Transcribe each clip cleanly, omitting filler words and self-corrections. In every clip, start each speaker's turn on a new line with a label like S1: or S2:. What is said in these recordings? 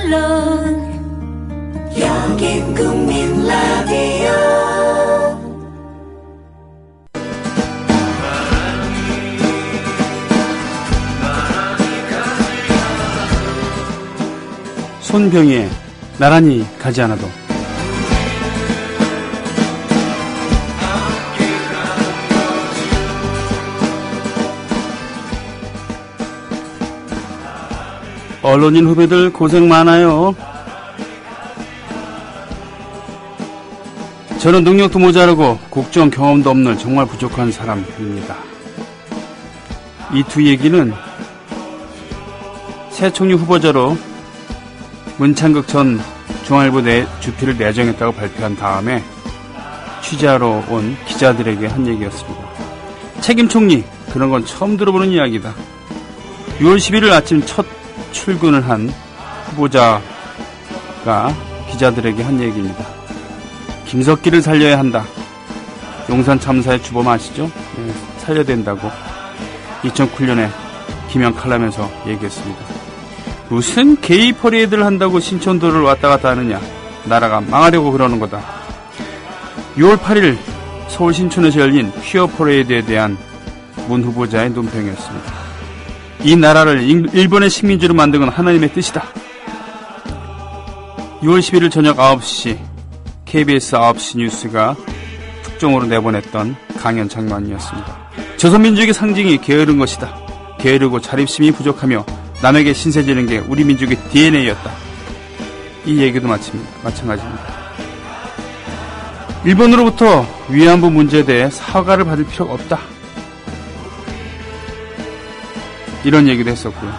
S1: 물론 여긴 국민 라디오.
S2: 손병희의 나란히 가지 않아도. 언론인 후배들 고생 많아요. 저는 능력도 모자라고 국정 경험도 없는 정말 부족한 사람입니다. 이 두 얘기는 새 총리 후보자로 문창극 전 중앙일보 주필을 내정했다고 발표한 다음에 취재하러 온 기자들에게 한 얘기였습니다. 책임 총리, 그런 건 처음 들어보는 이야기다. 6월 11일 아침 첫 출근을 한 후보자가 기자들에게 한 얘기입니다. 김석기를 살려야 한다. 용산 참사의 주범 아시죠? 네, 살려야 된다고 2009년에 기명 칼럼에서 얘기했습니다. 무슨 게이 퍼레이드를 한다고 신촌도를 왔다 갔다 하느냐. 나라가 망하려고 그러는 거다. 6월 8일 서울 신촌에서 열린 퀴어 퍼레이드에 대한 문 후보자의 논평이었습니다. 이 나라를 일본의 식민지로 만든 건 하나님의 뜻이다. 6월 11일 저녁 9시 KBS 9시 뉴스가 특종으로 내보냈던 강연 장면이었습니다. 조선민족의 상징이 게으른 것이다. 게으르고 자립심이 부족하며 남에게 신세지는 게 우리 민족의 DNA였다. 이 얘기도 마찬가지입니다. 일본으로부터 위안부 문제에 대해 사과를 받을 필요가 없다. 이런 얘기도 했었고요.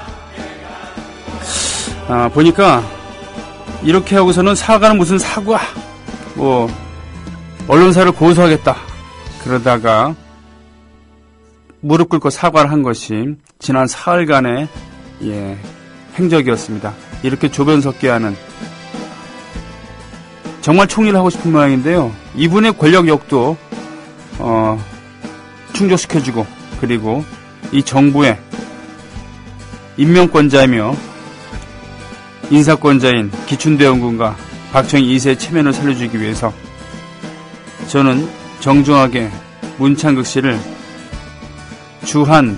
S2: 보니까 이렇게 하고서는 사과는 무슨 사과, 언론사를 고소하겠다. 그러다가 무릎 꿇고 사과를 한 것이 지난 사흘간의 행적이었습니다. 이렇게 조변석계하는 정말 총리를 하고 싶은 모양인데요. 이분의 권력욕도 충족시켜주고, 그리고 이 정부의 임명권자이며 인사권자인 기춘대원군과 박정희 2세의 체면을 살려주기 위해서 저는 정중하게 문창극 씨를 주1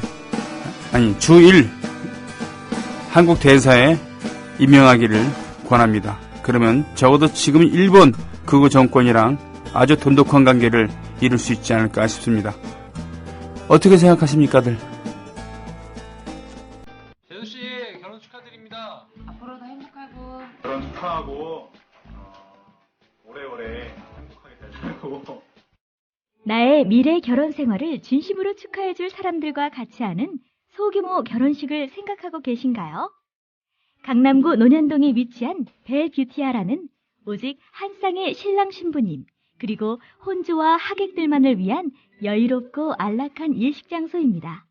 S2: 한국 대사에 임명하기를 권합니다. 그러면 적어도 지금 일본 극우 정권이랑 아주 돈독한 관계를 이룰 수 있지 않을까 싶습니다. 어떻게 생각하십니까들?
S3: 재수씨 결혼 축하드립니다.
S4: 앞으로도 행복하고
S5: 결혼 축하하고 오래오래 행복하게 되시고
S6: 나의 미래 결혼 생활을 진심으로 축하해줄 사람들과 같이 하는 소규모 결혼식을 생각하고 계신가요? 강남구 논현동에 위치한 벨뷰티아라는 오직 한 쌍의 신랑 신부님 그리고 혼주와 하객들만을 위한 여유롭고 안락한 일식 장소입니다.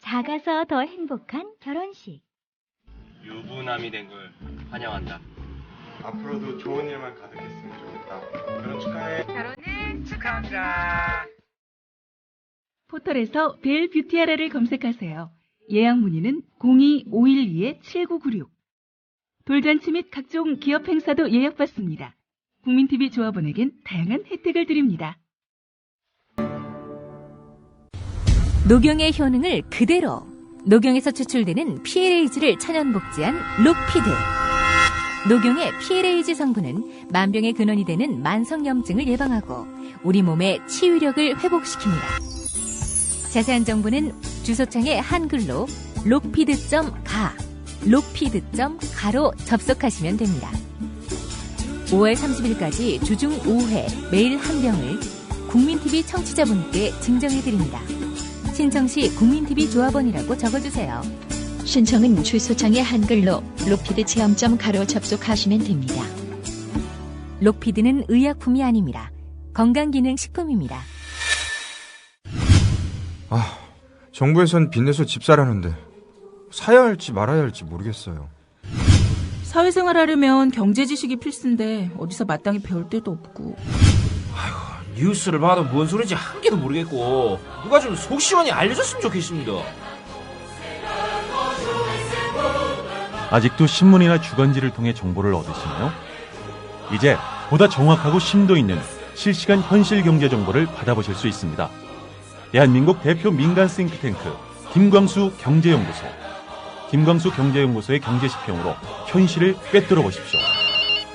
S6: 작아서 더 행복한 결혼식.
S3: 유부남이 된 걸 환영한다.
S5: 앞으로도 좋은 일만 가득했으면 좋겠다. 결혼 축하해.
S4: 결혼을
S3: 축하합니다.
S7: 포털에서 벨뷰티아라를 검색하세요. 예약 문의는 02-512-7996. 돌잔치 및 각종 기업 행사도 예약받습니다. 국민TV 조합원에겐 다양한 혜택을 드립니다.
S8: 녹용의 효능을 그대로 녹용에서 추출되는 PLAG를 천연 복제한 록피드. 녹용의 PLAG 성분은 만병의 근원이 되는 만성염증을 예방하고 우리 몸의 치유력을 회복시킵니다. 자세한 정보는 주소창에 한글로 록피드.가로 접속하시면 됩니다. 5월 30일까지 주중 5회 매일 한 병을 국민TV 청취자분께 증정해드립니다. 신청 시 국민TV 조합원이라고 적어주세요.
S6: 신청은 주소창에 한글로 록피드.가로 접속하시면 됩니다.
S8: 록피드는 의약품이 아닙니다. 건강기능식품입니다.
S9: 정부에선 빚내서 집 사라는데 사야 할지 말아야 할지 모르겠어요.
S10: 사회생활 하려면 경제 지식이 필수인데 어디서 마땅히 배울 데도 없고.
S11: 뉴스를 봐도 뭔 소리인지 한 개도 모르겠고 누가 좀 속 시원히 알려줬으면 좋겠습니다.
S12: 아직도 신문이나 주간지를 통해 정보를 얻으시나요? 이제 보다 정확하고 심도 있는 실시간 현실 경제 정보를 받아보실 수 있습니다. 대한민국 대표 민간 싱크탱크 김광수 경제연구소. 김광수 경제연구소의 경제시평으로 현실을 꿰뚫어 보십시오.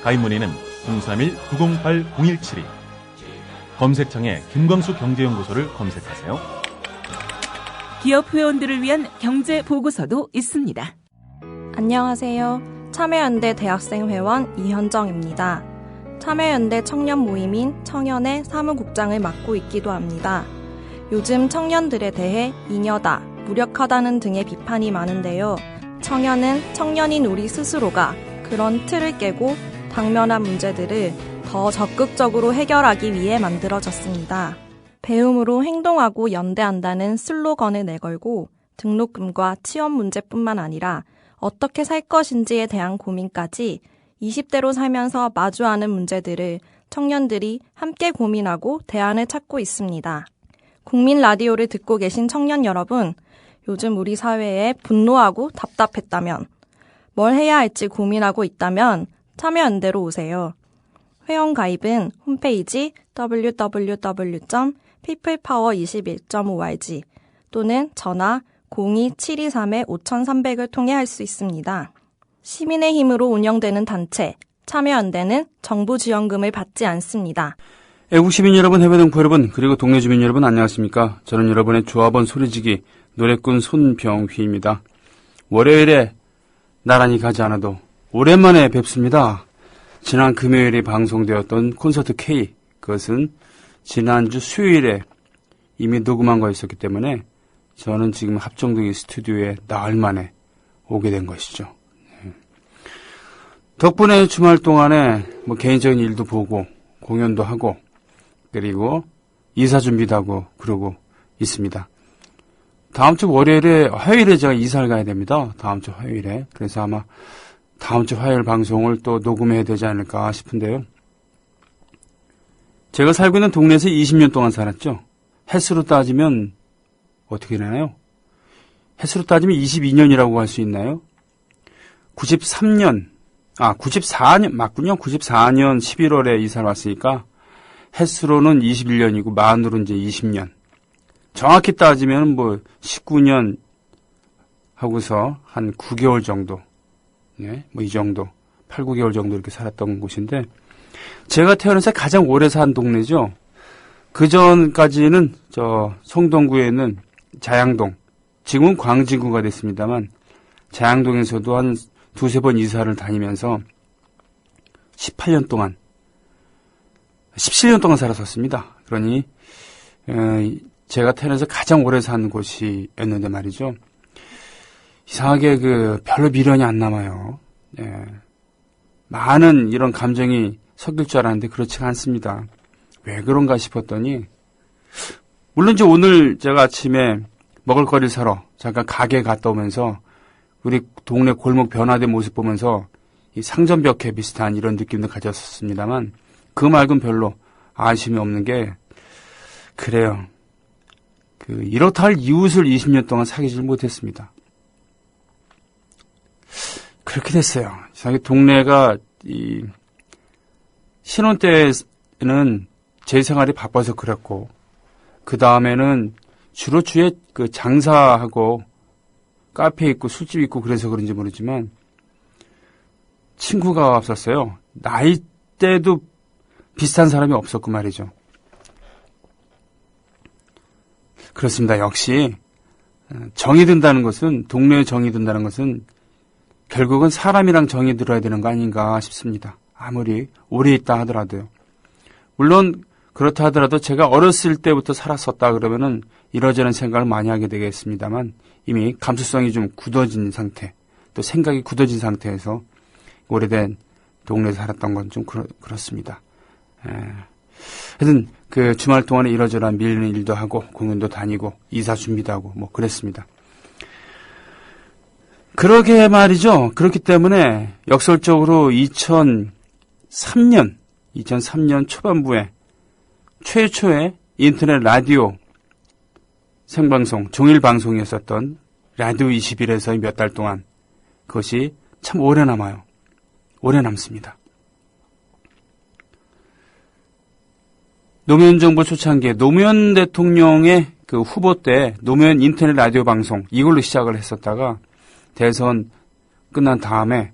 S12: 가입 문의는 031-908-0172. 검색창에 김광수 경제연구소를 검색하세요.
S7: 기업 회원들을 위한 경제 보고서도 있습니다.
S13: 안녕하세요. 참여연대 대학생회원 이현정입니다. 참여연대 청년 모임인 청년의 사무국장을 맡고 있기도 합니다. 요즘 청년들에 대해 잉여다, 무력하다는 등의 비판이 많은데요. 청년은 청년인 우리 스스로가 그런 틀을 깨고 당면한 문제들을 더 적극적으로 해결하기 위해 만들어졌습니다. 배움으로 행동하고 연대한다는 슬로건을 내걸고 등록금과 취업 문제뿐만 아니라 어떻게 살 것인지에 대한 고민까지 20대로 살면서 마주하는 문제들을 청년들이 함께 고민하고 대안을 찾고 있습니다. 국민 라디오를 듣고 계신 청년 여러분, 요즘 우리 사회에 분노하고 답답했다면, 뭘 해야 할지 고민하고 있다면 참여연대로 오세요. 회원 가입은 홈페이지 www.peoplepower21.org 또는 전화 02-723-5300을 통해 할 수 있습니다. 시민의 힘으로 운영되는 단체 참여연대는 정부 지원금을 받지 않습니다.
S2: 애국 시민 여러분, 해외 동포 여러분, 그리고 동네 주민 여러분 안녕하십니까? 저는 여러분의 조합원 소리지기 노래꾼 손병휘입니다. 월요일에 나란히 가지 않아도 오랜만에 뵙습니다. 지난 금요일에 방송되었던 콘서트 K, 그것은 지난주 수요일에 이미 녹음한 거였었기 때문에 저는 지금 합정동의 스튜디오에 나흘 만에 오게 된 것이죠. 덕분에 주말 동안에 뭐 개인적인 일도 보고 공연도 하고 그리고 이사 준비도 하고 그러고 있습니다. 다음 주 화요일에 제가 이사를 가야 됩니다. 다음 주 화요일에. 그래서 아마 다음 주 화요일 방송을 또 녹음해야 되지 않을까 싶은데요. 제가 살고 있는 동네에서 20년 동안 살았죠. 횟수로 따지면 어떻게 되나요? 횟수로 따지면 22년이라고 할 수 있나요? 94년 맞군요. 94년 11월에 이사를 왔으니까 횟수로는 21년이고 만으로 이제 20년. 정확히 따지면 뭐 19년 하고서 한 9개월 정도. 네, 뭐 이 정도. 8, 9개월 정도 이렇게 살았던 곳인데 제가 태어나서 가장 오래 산 동네죠. 그 전까지는 저 성동구에 있는 자양동, 지금은 광진구가 됐습니다만 자양동에서도 한 두세 번 이사를 다니면서 17년 동안 살았었습니다. 그러니 제가 태어나서 가장 오래 산 곳이었는데 말이죠. 이상하게 별로 미련이 안 남아요. 예. 많은 이런 감정이 섞일 줄 알았는데 그렇지가 않습니다. 왜 그런가 싶었더니 물론 이제 오늘 제가 아침에 먹을거리를 사러 잠깐 가게에 갔다 오면서 우리 동네 골목 변화된 모습 보면서 이 상점벽해 비슷한 이런 느낌도 가졌습니다만 그 말고는 별로 아쉬움이 없는 게 그래요. 이렇다 할 이웃을 20년 동안 사귀질 못했습니다. 그렇게 됐어요. 이상하게 동네가 신혼 때는 제 생활이 바빠서 그랬고 그 다음에는 주로 주에 장사하고 카페 있고 술집 있고 그래서 그런지 모르지만 친구가 없었어요. 나이대도 비슷한 사람이 없었고 말이죠. 그렇습니다. 역시 정이 든다는 것은 동네에 정이 든다는 것은 결국은 사람이랑 정이 들어야 되는 거 아닌가 싶습니다. 아무리 오래 있다 하더라도요. 물론 그렇다 하더라도 제가 어렸을 때부터 살았었다 그러면은 이러저런 생각을 많이 하게 되겠습니다만 이미 감수성이 좀 굳어진 상태, 또 생각이 굳어진 상태에서 오래된 동네에 살았던 건 좀 그렇습니다. 하여튼 주말 동안에 이러저러한 밀리는 일도 하고 공연도 다니고 이사 준비도 하고 뭐 그랬습니다. 그러게 말이죠. 그렇기 때문에 역설적으로 2003년 초반부에 최초의 인터넷 라디오 생방송, 종일 방송이었었던 라디오 21에서 몇 달 동안 그것이 참 오래 남아요. 오래 남습니다. 노무현 정부 초창기에 노무현 대통령의 그 후보 때 노무현 인터넷 라디오 방송 이걸로 시작을 했었다가 대선 끝난 다음에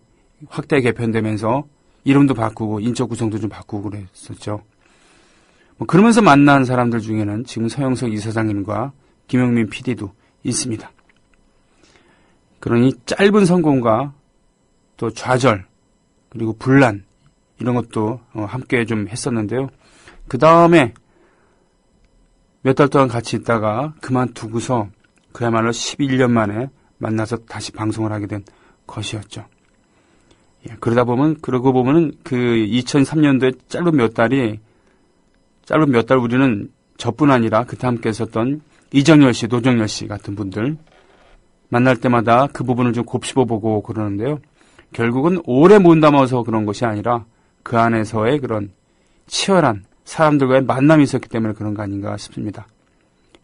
S2: 확대 개편되면서 이름도 바꾸고 인적 구성도 좀 바꾸고 그랬었죠. 그러면서 만난 사람들 중에는 지금 서영석 이사장님과 김영민 PD도 있습니다. 그러니 짧은 성공과 또 좌절 그리고 분란 이런 것도 함께 좀 했었는데요. 그 다음에 몇 달 동안 같이 있다가 그만두고서 그야말로 11년 만에 만나서 다시 방송을 하게 된 것이었죠. 그러고 보면은 그 2003년도에 짧은 몇 달 우리는 저뿐 아니라 그때 함께 했었던 이정열 씨, 노정열 씨 같은 분들 만날 때마다 그 부분을 좀 곱씹어보고 그러는데요. 결국은 오래 못 담아서 그런 것이 아니라 그 안에서의 그런 치열한 사람들과의 만남이 있었기 때문에 그런 거 아닌가 싶습니다.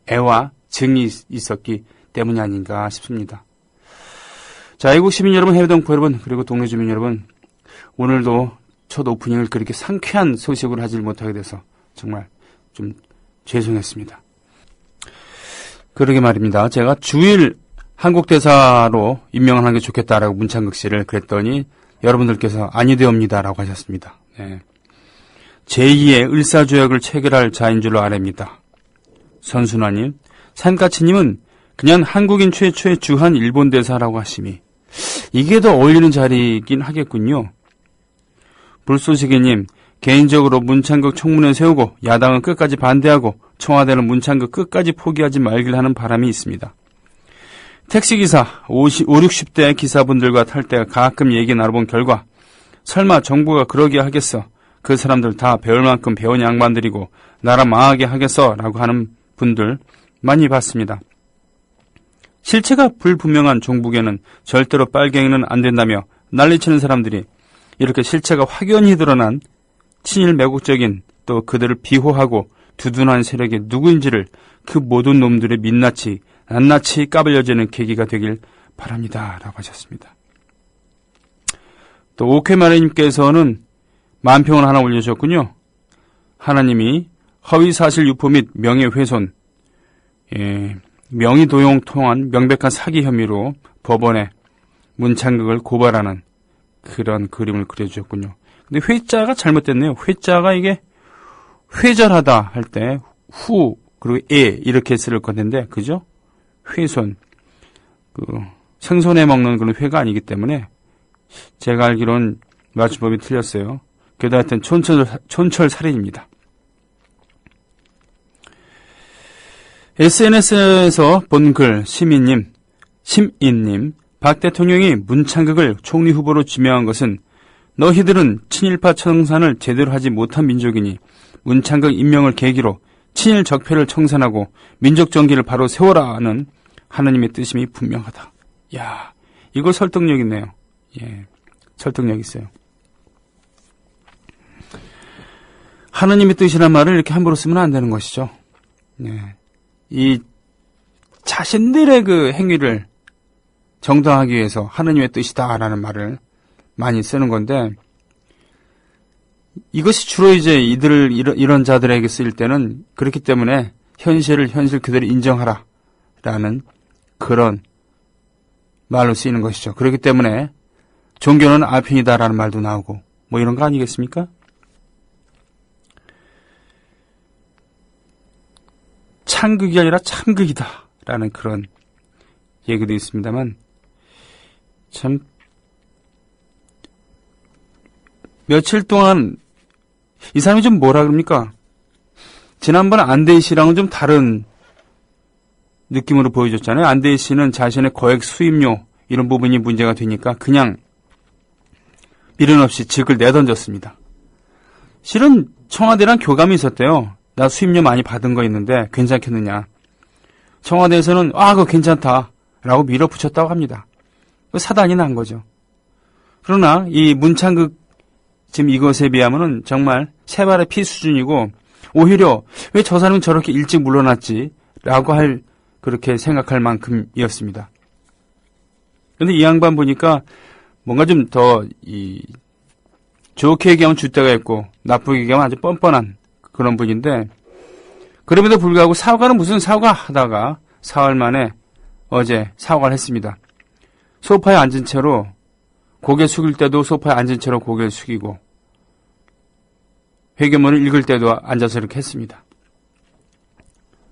S2: 애와 정이 있었기 때문이 아닌가 싶습니다. 자, 애국 시민 여러분, 해외 동포 여러분, 그리고 동네 주민 여러분, 오늘도 첫 오프닝을 그렇게 상쾌한 소식으로 하질 못하게 돼서 정말 좀 죄송했습니다. 그러게 말입니다. 제가 주일 한국 대사로 임명을 하는 게 좋겠다라고 문창극 씨를 그랬더니 여러분들께서 아니되옵니다라고 하셨습니다. 네. 제2의 을사조약을 체결할 자인 줄로 아랍니다. 선순화님, 산까치님은 그냥 한국인 최초의 주한 일본 대사라고 하심이 이게 더 어울리는 자리이긴 하겠군요. 불쏘시개님, 개인적으로 문창극 청문회 세우고 야당은 끝까지 반대하고 청와대는 문창극 끝까지 포기하지 말길 하는 바람이 있습니다. 택시기사 50, 60대 기사분들과 탈 때 가끔 얘기 나눠본 결과 설마 정부가 그러게 하겠어. 그 사람들 다 배울 만큼 배운 양반들이고 나라 망하게 하겠어 라고 하는 분들 많이 봤습니다. 실체가 불분명한 종북에는 절대로 빨갱이는 안 된다며 난리치는 사람들이 이렇게 실체가 확연히 드러난 친일 매국적인 또 그들을 비호하고 두둔한 세력이 누구인지를 그 모든 놈들의 민낯이 낱낱이 까발려지는 계기가 되길 바랍니다 라고 하셨습니다. 또 오케마레님께서는 만평을 하나 올려주셨군요. 하나님이 허위사실 유포 및 명예훼손, 명의도용 통한 명백한 사기 혐의로 법원에 문창극을 고발하는 그런 그림을 그려주셨군요. 근데 회자가 잘못됐네요. 회자가 이게 회절하다 할 때 후 그리고 이렇게 쓸 건데 그죠? 훼손 생선에 먹는 그런 회가 아니기 때문에 제가 알기로는 맞춤법이 틀렸어요. 게다가 하여튼 촌철 살인입니다. SNS에서 본 글 심인님, 박 대통령이 문창극을 총리 후보로 지명한 것은 너희들은 친일파 청산을 제대로 하지 못한 민족이니 문창극 임명을 계기로 친일 적폐를 청산하고 민족 정기를 바로 세워라는 하나님의 뜻임이 분명하다. 야, 이거 설득력 있네요. 예, 설득력 있어요. 하나님의 뜻이란 말을 이렇게 함부로 쓰면 안 되는 것이죠. 예. 이 자신들의 그 행위를 정당하기 위해서 하나님의 뜻이다라는 말을 많이 쓰는 건데 이것이 주로 이제 이런 자들에게 쓰일 때는 그렇기 때문에 현실을 현실 그대로 인정하라라는 그런 말로 쓰이는 것이죠. 그렇기 때문에 종교는 아편이다라는 말도 나오고 뭐 이런 거 아니겠습니까? 창극이 아니라 참극이다라는 그런 얘기도 있습니다만 참 며칠 동안 이 사람이 좀 뭐라 그럽니까? 지난번 안대희 씨랑은 좀 다른 느낌으로 보여줬잖아요. 안대희 씨는 자신의 거액 수입료 이런 부분이 문제가 되니까 그냥 미련 없이 직을 내던졌습니다. 실은 청와대랑 교감이 있었대요. 나 수입료 많이 받은 거 있는데 괜찮겠느냐. 청와대에서는 그거 괜찮다 라고 밀어붙였다고 합니다. 사단이 난 거죠. 그러나 이 문창극 지금 이것에 비하면은 정말 세 발의 피 수준이고 오히려 왜 저 사람은 저렇게 일찍 물러났지 라고 그렇게 생각할 만큼이었습니다. 그런데 이 양반 보니까 뭔가 좀 더 좋게 얘기하면 줏대가 있고 나쁘게 얘기하면 아주 뻔뻔한 그런 분인데, 그럼에도 불구하고 사과는 무슨 사과 하다가 사흘 만에 어제 사과를 했습니다. 소파에 앉은 채로 고개 숙일 때도 소파에 앉은 채로 고개를 숙이고, 회계문을 읽을 때도 앉아서 이렇게 했습니다.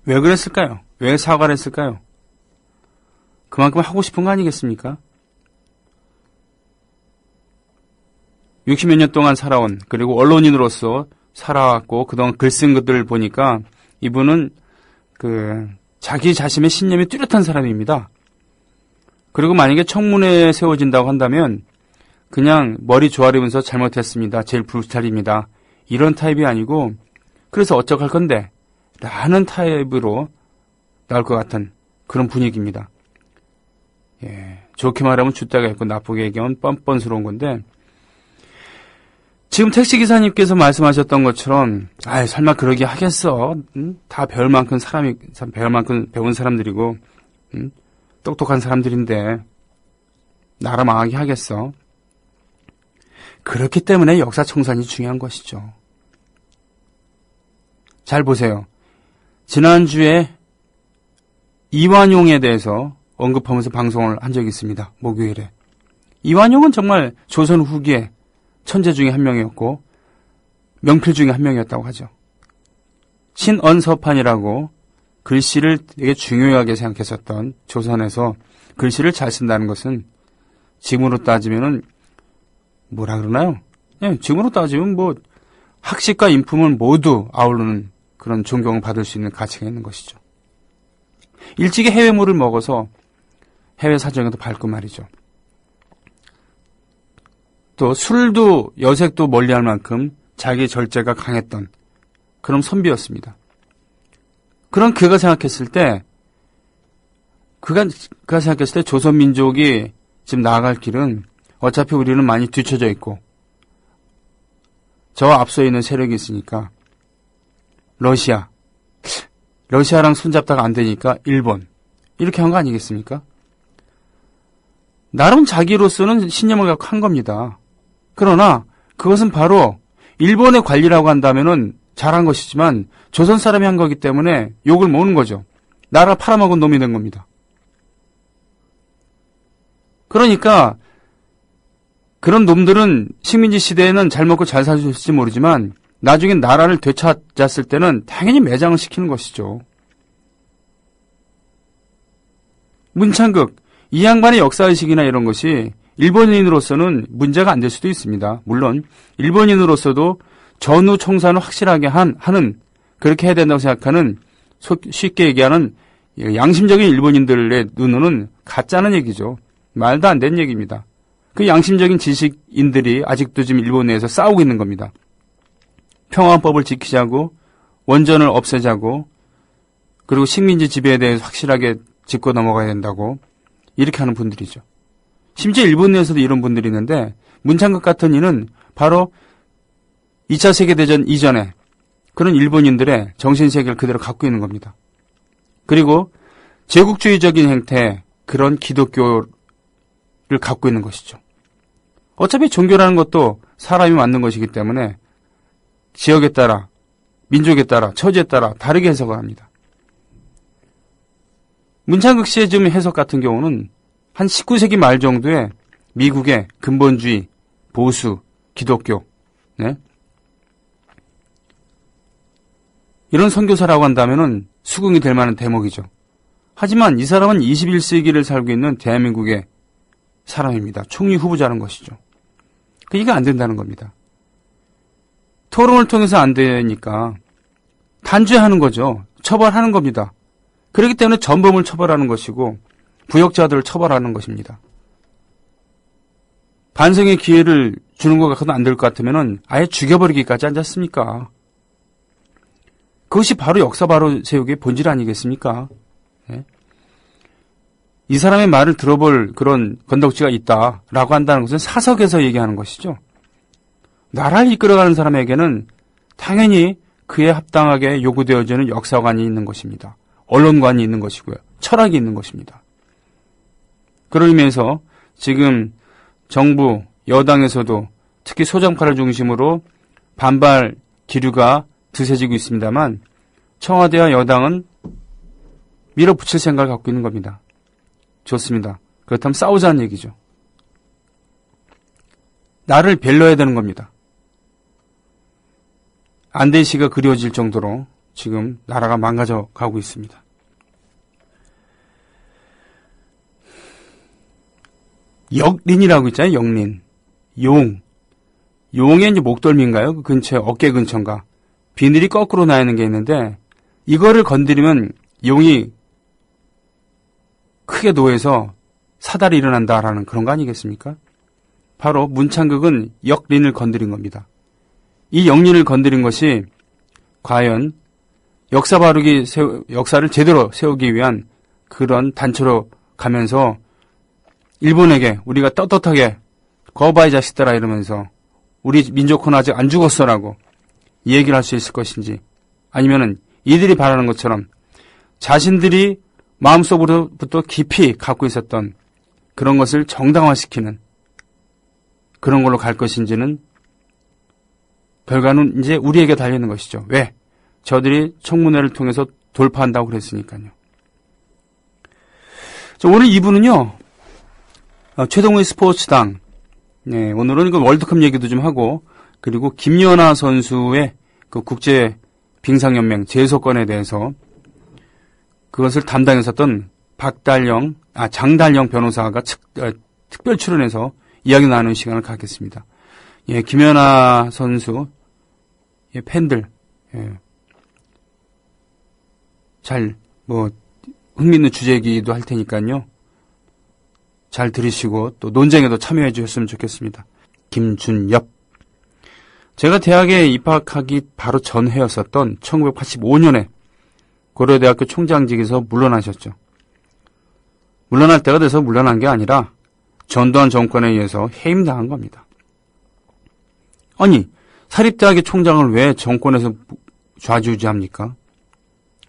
S2: 왜 그랬을까요? 왜 사과를 했을까요? 그만큼 하고 싶은 거 아니겠습니까? 60몇 년 동안 살아온, 그리고 언론인으로서 살아왔고 그동안 글 쓴 것들을 보니까 이분은 자기 자신의 신념이 뚜렷한 사람입니다. 그리고 만약에 청문회에 세워진다고 한다면 그냥 머리 조아리면서 잘못했습니다, 제일 불스타일입니다, 이런 타입이 아니고, 그래서 어떡할 건데 라는 타입으로 나올 것 같은 그런 분위기입니다. 예, 좋게 말하면 줏대가 있고 나쁘게 얘기하면 뻔뻔스러운 건데, 지금 택시기사님께서 말씀하셨던 것처럼 설마 그러게 하겠어, 다 배울 만큼 배운 사람들이고 똑똑한 사람들인데 나라 망하게 하겠어. 그렇기 때문에 역사청산이 중요한 것이죠. 잘 보세요. 지난주에 이완용에 대해서 언급하면서 방송을 한 적이 있습니다. 목요일에. 이완용은 정말 조선 후기에 천재 중에 한 명이었고 명필 중에 한 명이었다고 하죠. 신언서판이라고 글씨를 되게 중요하게 생각했었던 조선에서 글씨를 잘 쓴다는 것은 지금으로 따지면은 뭐라 그러나요? 예, 지금으로 따지면 뭐 학식과 인품을 모두 아우르는 그런 존경을 받을 수 있는 가치가 있는 것이죠. 일찍이 해외물을 먹어서 해외 사정에도 밝고 말이죠. 또 술도 여색도 멀리할 만큼 자기 절제가 강했던 그런 선비였습니다. 그런 그가 생각했을 때 조선 민족이 지금 나아갈 길은 어차피 우리는 많이 뒤쳐져 있고 저와 앞서 있는 세력이 있으니까 러시아랑 손잡다가 안 되니까 일본, 이렇게 한 거 아니겠습니까? 나름 자기로서는 신념을 갖고 한 겁니다. 그러나 그것은 바로 일본의 관리라고 한다면은 잘한 것이지만 조선 사람이 한 거기 때문에 욕을 먹는 거죠. 나라 팔아먹은 놈이 된 겁니다. 그러니까 그런 놈들은 식민지 시대에는 잘 먹고 잘 살았을지 모르지만 나중에 나라를 되찾았을 때는 당연히 매장을 시키는 것이죠. 문창극, 이 양반의 역사의식이나 이런 것이 일본인으로서는 문제가 안 될 수도 있습니다. 물론 일본인으로서도 전후 청산을 확실하게 하는, 그렇게 해야 된다고 생각하는, 쉽게 얘기하는 양심적인 일본인들의 눈으로는 가짜는 얘기죠. 말도 안 되는 얘기입니다. 그 양심적인 지식인들이 아직도 지금 일본 내에서 싸우고 있는 겁니다. 평화헌법을 지키자고, 원전을 없애자고, 그리고 식민지 지배에 대해서 확실하게 짚고 넘어가야 된다고, 이렇게 하는 분들이죠. 심지어 일본 내에서도 이런 분들이 있는데, 문창극 같은 이는 바로 2차 세계대전 이전에 그런 일본인들의 정신세계를 그대로 갖고 있는 겁니다. 그리고 제국주의적인 형태의 그런 기독교를 갖고 있는 것이죠. 어차피 종교라는 것도 사람이 만든 것이기 때문에 지역에 따라, 민족에 따라, 처지에 따라 다르게 해석을 합니다. 문창극 씨의 지금 해석 같은 경우는 한 19세기 말 정도에 미국의 근본주의, 보수, 기독교, 네? 이런 선교사라고 한다면은 수긍이 될 만한 대목이죠. 하지만 이 사람은 21세기를 살고 있는 대한민국의 사람입니다. 총리 후보자는 것이죠. 이게 안 된다는 겁니다. 토론을 통해서 안 되니까 단죄하는 거죠. 처벌하는 겁니다. 그렇기 때문에 전범을 처벌하는 것이고 부역자들을 처벌하는 것입니다. 반성의 기회를 주는 것 같아도 안 될 것 같으면 아예 죽여버리기까지 하지 않습니까? 그것이 바로 역사 바로 세우기의 본질 아니겠습니까? 네? 이 사람의 말을 들어볼 그런 건덕지가 있다라고 한다는 것은 사석에서 얘기하는 것이죠. 나라를 이끌어가는 사람에게는 당연히 그에 합당하게 요구되어지는 역사관이 있는 것입니다. 언론관이 있는 것이고요. 철학이 있는 것입니다. 그런 의미에서 지금 정부, 여당에서도 특히 소정파를 중심으로 반발 기류가 드세지고 있습니다만 청와대와 여당은 밀어붙일 생각을 갖고 있는 겁니다. 좋습니다. 그렇다면 싸우자는 얘기죠. 나를 벨러야 되는 겁니다. 안대시가 그리워질 정도로 지금 나라가 망가져 가고 있습니다. 역린이라고 있잖아요. 역린. 용의 이제 목덜미인가요? 그 근처에 어깨 근처인가. 비늘이 거꾸로 나 있는 게 있는데 이거를 건드리면 용이 크게 노해서 사달이 일어난다라는 그런 거 아니겠습니까? 바로 문창극은 역린을 건드린 겁니다. 이 역린을 건드린 것이 과연 역사를 제대로 세우기 위한 그런 단초로 가면서 일본에게 우리가 떳떳하게 거봐 이 자식들아 이러면서 우리 민족은 아직 안 죽었어라고 얘기를 할 수 있을 것인지 아니면은 이들이 바라는 것처럼 자신들이 마음속으로부터 깊이 갖고 있었던 그런 것을 정당화시키는 그런 걸로 갈 것인지는 결과는 이제 우리에게 달리는 것이죠. 왜? 저들이 청문회를 통해서 돌파한다고 그랬으니까요. 자, 오늘 2부는요. 최동호의 스포츠당. 네, 오늘은 그 월드컵 얘기도 좀 하고 그리고 김연아 선수의 그 국제 빙상연맹 제소권에 대해서 그것을 담당했었던 장달영 변호사가 특별 출연해서 이야기 나누는 시간을 갖겠습니다. 예, 김연아 선수 예, 팬들 잘 흥미있는 주제이기도 할 테니까요. 잘 들으시고 또 논쟁에도 참여해 주셨으면 좋겠습니다. 김준엽. 제가 대학에 입학하기 바로 전해였었던 1985년에 고려대학교 총장직에서 물러나셨죠. 물러날 때가 돼서 물러난 게 아니라 전두환 정권에 의해서 해임당한 겁니다. 아니, 사립대학의 총장을 왜 정권에서 좌지우지합니까?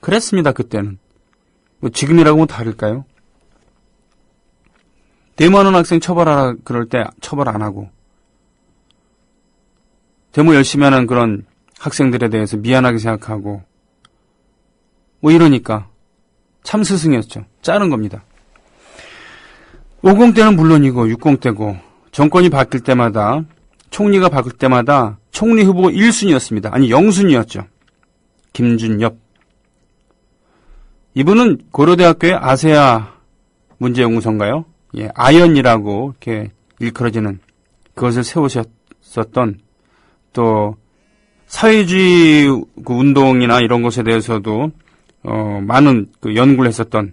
S2: 그랬습니다, 그때는. 지금이라고는 다를까요? 데모하는 학생 처벌하라 그럴 때 처벌 안 하고 데모 열심히 하는 그런 학생들에 대해서 미안하게 생각하고 이러니까 참 스승이었죠. 짜는 겁니다. 50 때는 물론이고 60 때고 정권이 바뀔 때마다 총리가 바뀔 때마다 총리 후보 1순위였습니다. 아니 0순위였죠. 김준엽. 이분은 고려대학교의 아세아 문제연구소인가요? 예, 아연이라고 이렇게 일컬어지는 그것을 세우셨었던 또 사회주의 그 운동이나 이런 것에 대해서도 많은 그 연구를 했었던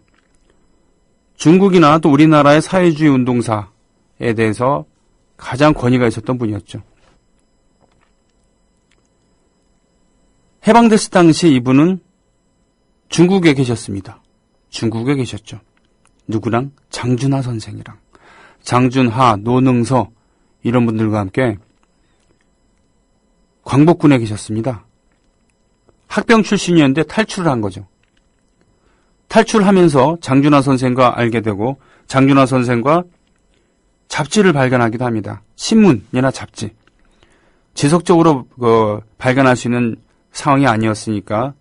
S2: 중국이나 또 우리나라의 사회주의 운동사에 대해서 가장 권위가 있었던 분이었죠. 해방됐을 당시 이분은 중국에 계셨습니다. 중국에 계셨죠. 누구랑? 장준하 선생이랑. 장준하, 노능서 이런 분들과 함께 광복군에 계셨습니다. 학병 출신이었는데 탈출을 한 거죠. 탈출하면서 장준하 선생과 알게 되고 장준하 선생과 잡지를 발견하기도 합니다. 신문이나 잡지. 지속적으로 발견할 수 있는 상황이 아니었으니까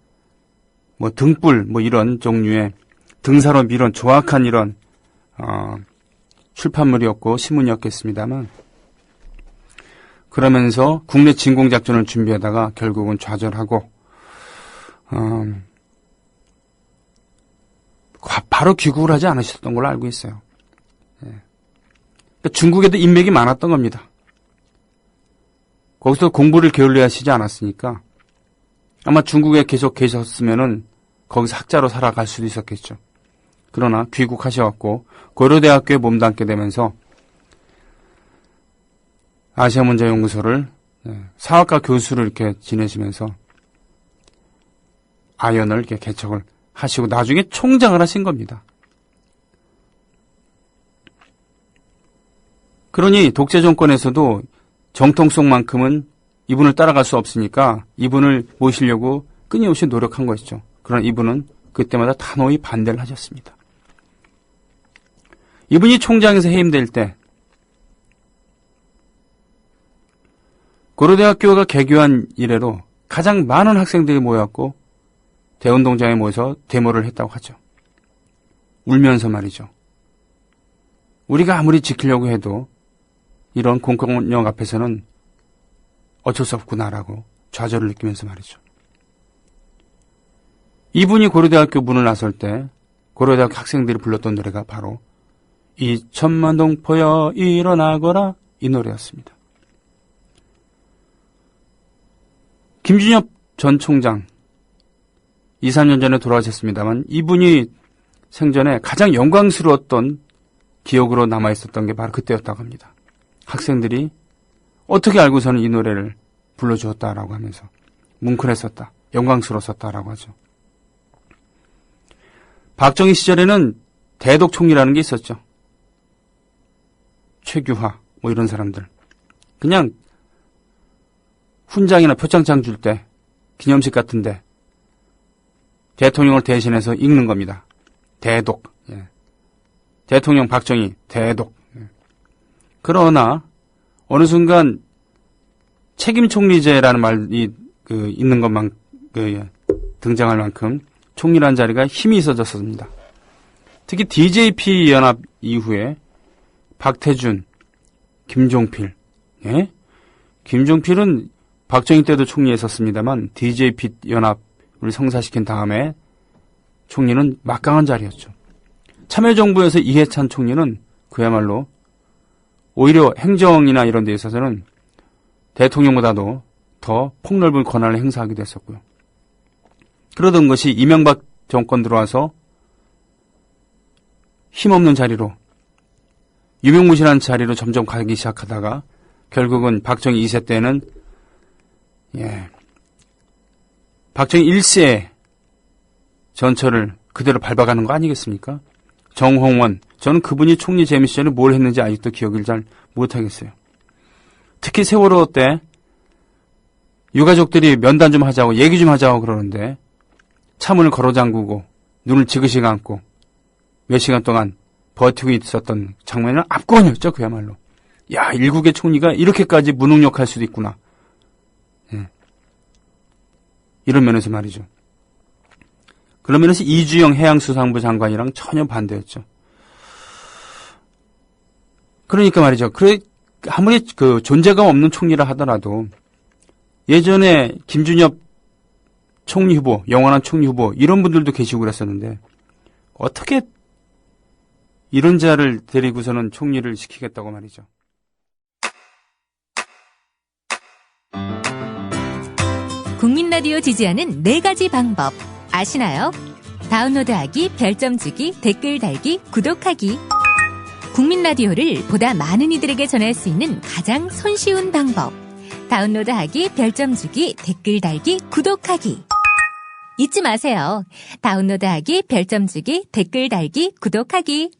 S2: 등불 이런 종류의 등사로 이런 조악한 이런 출판물이었고 신문이었겠습니다만 그러면서 국내 진공작전을 준비하다가 결국은 좌절하고 바로 귀국을 하지 않으셨던 걸로 알고 있어요. 그러니까 중국에도 인맥이 많았던 겁니다. 거기서 공부를 게을리 하시지 않았으니까 아마 중국에 계속 계셨으면은 거기서 학자로 살아갈 수도 있었겠죠. 그러나 귀국하셔갖고 고려대학교에 몸담게 되면서 아시아문제연구소를 사학과 교수를 이렇게 지내시면서 아연을 이렇게 개척을 하시고 나중에 총장을 하신 겁니다. 그러니 독재 정권에서도 정통성만큼은 이분을 따라갈 수 없으니까 이분을 모시려고 끊임없이 노력한 것이죠. 그러나 이분은 그때마다 단호히 반대를 하셨습니다. 이분이 총장에서 해임될 때 고려대학교가 개교한 이래로 가장 많은 학생들이 모였고 대운동장에 모여서 데모를 했다고 하죠. 울면서 말이죠. 우리가 아무리 지키려고 해도 이런 공권력 앞에서는 어쩔 수 없구나라고 좌절을 느끼면서 말이죠. 이분이 고려대학교 문을 나설 때 고려대학교 학생들이 불렀던 노래가 바로 이 천만동포여 일어나거라 이 노래였습니다. 김준엽 전 총장 2, 3년 전에 돌아가셨습니다만 이분이 생전에 가장 영광스러웠던 기억으로 남아있었던 게 바로 그때였다고 합니다. 학생들이 어떻게 알고서는 이 노래를 불러주었다라고 하면서 뭉클했었다, 영광스러웠었다라고 하죠. 박정희 시절에는 대독 총리라는 게 있었죠. 최규하 뭐 이런 사람들. 그냥 훈장이나 표창장 줄 때 기념식 같은데 대통령을 대신해서 읽는 겁니다. 대독. 예. 대통령 박정희 대독. 예. 그러나 어느 순간 책임총리제라는 말이 있는 것만 등장할 만큼 총리라는 자리가 힘이 있어졌습니다. 특히 DJP 연합 이후에 박태준, 김종필. 예? 김종필은 박정희 때도 총리했었습니다만 DJP 연합을 성사시킨 다음에 총리는 막강한 자리였죠. 참여정부에서 이해찬 총리는 그야말로 오히려 행정이나 이런 데 있어서는 대통령보다도 더 폭넓은 권한을 행사하기도 했었고요. 그러던 것이 이명박 정권 들어와서 힘없는 자리로 유명무실한 자리로 점점 가기 시작하다가 결국은 박정희 2세 때는 박정희 1세의 전철을 그대로 밟아가는 거 아니겠습니까? 정홍원, 저는 그분이 총리 재임 시절에 뭘 했는지 아직도 기억을 잘 못하겠어요. 특히 세월호 때 유가족들이 면담 좀 하자고 얘기 좀 하자고 그러는데 차문을 걸어잠그고 눈을 지그시 감고 몇 시간 동안 버티고 있었던 장면은 압권이었죠. 그야말로. 야, 일국의 총리가 이렇게까지 무능력할 수도 있구나. 이런 면에서 말이죠. 그런 면에서 이주영 해양수산부 장관이랑 전혀 반대였죠. 그러니까 말이죠. 아무리 존재감 없는 총리라 하더라도 예전에 김준엽 총리 후보, 영원한 총리 후보 이런 분들도 계시고 그랬었는데 어떻게 이런 자를 데리고서는 총리를 시키겠다고 말이죠.
S8: 국민 라디오 지지하는 4가지 방법 아시나요? 다운로드하기, 별점 주기, 댓글 달기, 구독하기. 국민 라디오를 보다 많은 이들에게 전할 수 있는 가장 손쉬운 방법. 다운로드하기, 별점 주기, 댓글 달기, 구독하기. 잊지 마세요. 다운로드하기, 별점 주기, 댓글 달기, 구독하기.